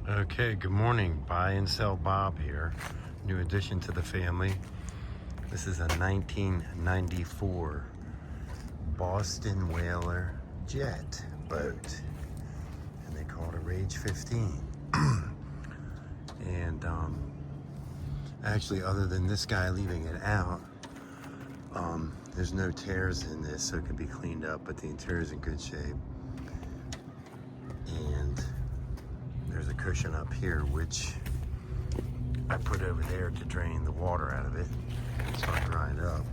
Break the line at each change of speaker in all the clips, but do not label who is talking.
Okay, good morning. Buy and sell Bob here. New addition to the family. This is a 1994 Boston Whaler jet boat, and they call it a Rage 15. And actually, other than this guy leaving it out, there's no tears in this, so it can be cleaned up, but the interior is in good shape. And there's a cushion up here, which I put over there to drain the water out of it, so I grind it up.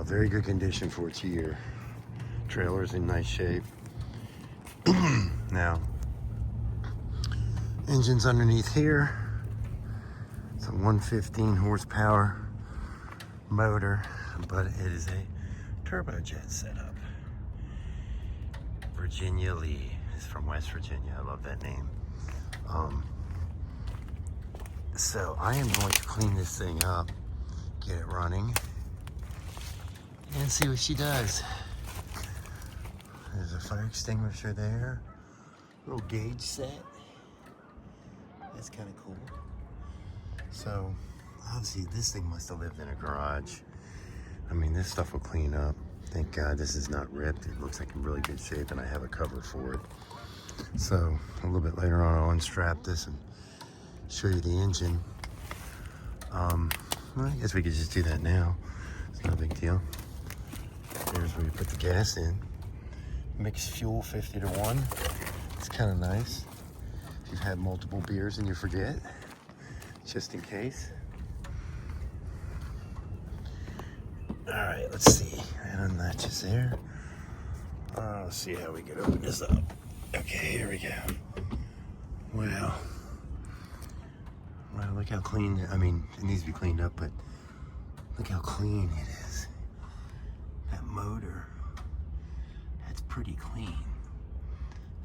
Very good condition for its year. Trailer's in nice shape. Now, engine's underneath here. It's a 115 horsepower motor, but it is a turbojet setup. Virginia Lee is from West Virginia. I love that name. So I am going to clean this thing up, get it running, and see what she does. There's a fire extinguisher there. Little gauge set. That's kind of cool. So obviously this thing must have lived in a garage. I mean, this stuff will clean up. Thank God this is not ripped. It looks like in really good shape, and I have a cover for it. So a little bit later on, I'll unstrap this and show you the engine. Well, I guess we could just do that now. It's not a big deal. There's where you put the gas in. Mixed fuel 50 to 1. It's kind of nice. If you've had multiple beers and you forget, just in case. All right, let's see. That unlatches there. Let's see how we can open this up. Okay, here we go. Wow. Wow, look how clean, I mean, it needs to be cleaned up, but look how clean it is. That motor, that's pretty clean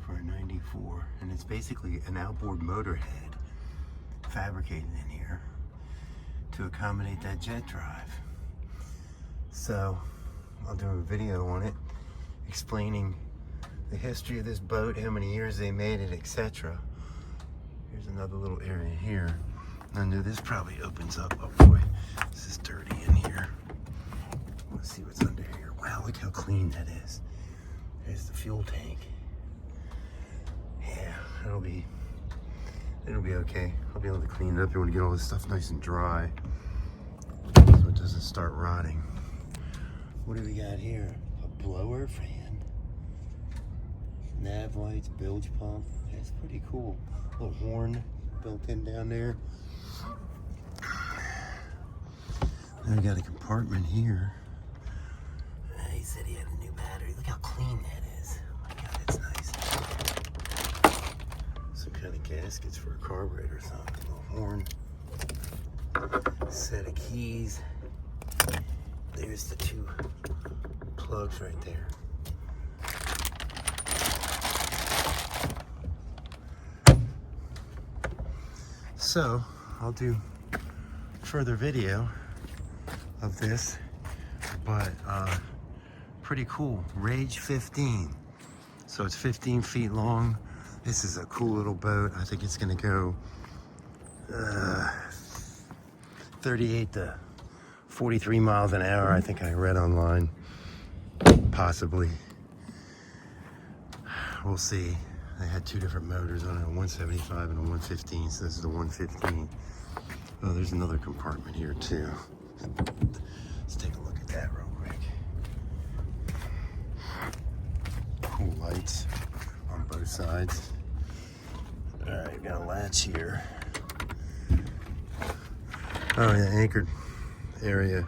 for a 94. And it's basically an outboard motor head fabricated in here to accommodate that jet drive. So I'll do a video on it explaining the history of this boat, how many years they made it, etc. Here's another little area here. I knew this probably opens up. Oh boy, this is dirty in here. Let's see what's under here. Wow, look how clean that is. There's the fuel tank. Yeah, it'll be okay. I'll be able to clean it up. You want to get all this stuff nice and dry so it doesn't start rotting. What do we got here? A blower fan. Nav lights, bilge pump. That's pretty cool. A little horn built in down there. Then we got a compartment here. He said he had a new battery. Look how clean that is. Oh my God, that's nice. Some kind of gaskets for a carburetor or something. A little horn. Set of keys. There's the two plugs right there. So I'll do further video of this, but pretty cool. Rage 15. So it's 15 feet long. This is a cool little boat. I think it's gonna go 38 to 43 miles an hour. I think I read online. Possibly. We'll see. They had two different motors on it, a 175 and a 115, so this is the 115. Oh, there's another compartment here too. Let's take a look at that real quick. Cool lights on both sides. All right, got a latch here. Oh yeah, anchored area.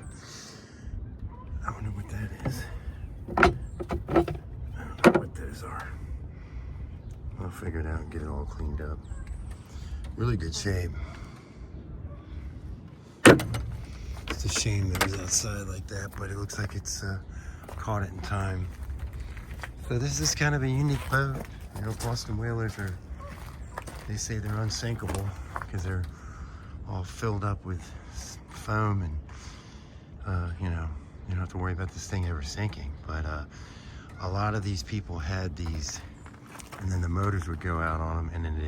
I wonder what that is. I don't know what those are. I'll figure it out and get it all cleaned up. Really good shape. It's a shame that it was outside like that, but it looks like it's caught it in time. So this is kind of a unique boat. You know, Boston Whalers they say they're unsinkable because they're all filled up with foam, and you know, you don't have to worry about this thing ever sinking. But a lot of these people had these and then the motors would go out on them, and then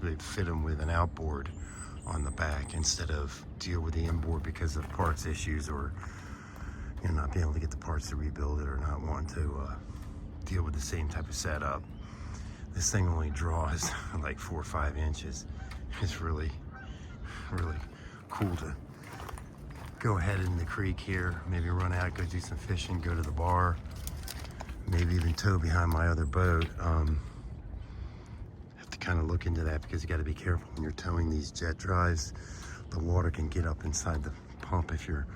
they'd fit them with an outboard on the back instead of deal with the inboard because of parts issues, or not being able to get the parts to rebuild it, or not wanting to deal with the same type of setup. This thing only draws like 4 or 5 inches. It's really, really cool to go ahead in the creek here, maybe run out, go do some fishing, go to the bar, maybe even tow behind my other boat. Have to kind of look into that, because you got to be careful when you're towing these jet drives. The water can get up inside the pump if you're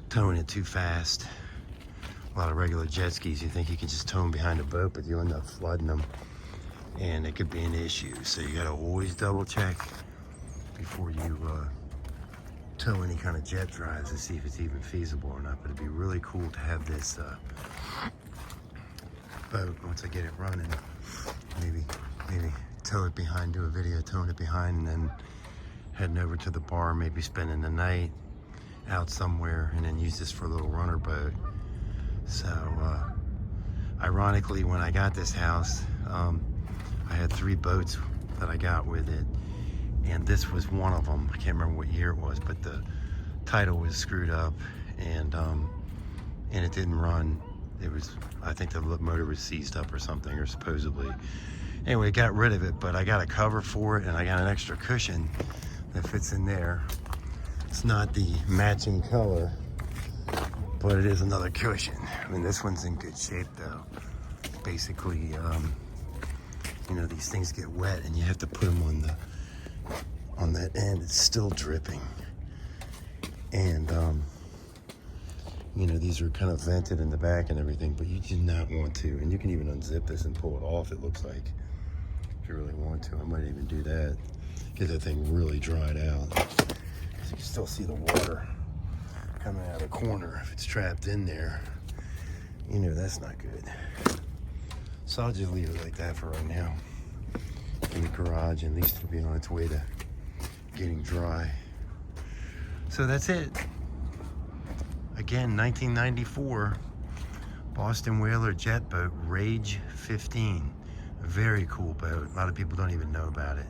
towing it too fast. A lot of regular jet skis, you think you can just tow them behind a boat, but you end up flooding them, and it could be an issue. So you got to always double check before you tow any kind of jet drives to see if it's even feasible or not. But it'd be really cool to have this boat, once I get it running, maybe tow it behind, do a video towing it behind, and then heading over to the bar, maybe spending the night out somewhere, and then use this for a little runner boat. So ironically, when I got this house, I had 3 boats that I got with it, and this was one of them. I can't remember what year it was, but the title was screwed up, and it didn't run. It was, I think the motor was seized up or something, or supposedly. Anyway, got rid of it, but I got a cover for it, and I got an extra cushion that fits in there. It's not the matching color, but it is another cushion. I mean, this one's in good shape though. Basically, these things get wet, and you have to put them on that end. It's still dripping, and these are kind of vented in the back and everything, but you do not want to. And you can even unzip this and pull it off, it looks like, if you really want to. I might even do that, get that thing really dried out, because you can still see the water coming out of the corner if it's trapped in there. That's not good. So I'll just leave it like that for right now in the garage. At least it'll be on its way to getting dry. So that's it. Again, 1994 Boston Whaler jet boat, Rage 15. A very cool boat. A lot of people don't even know about it.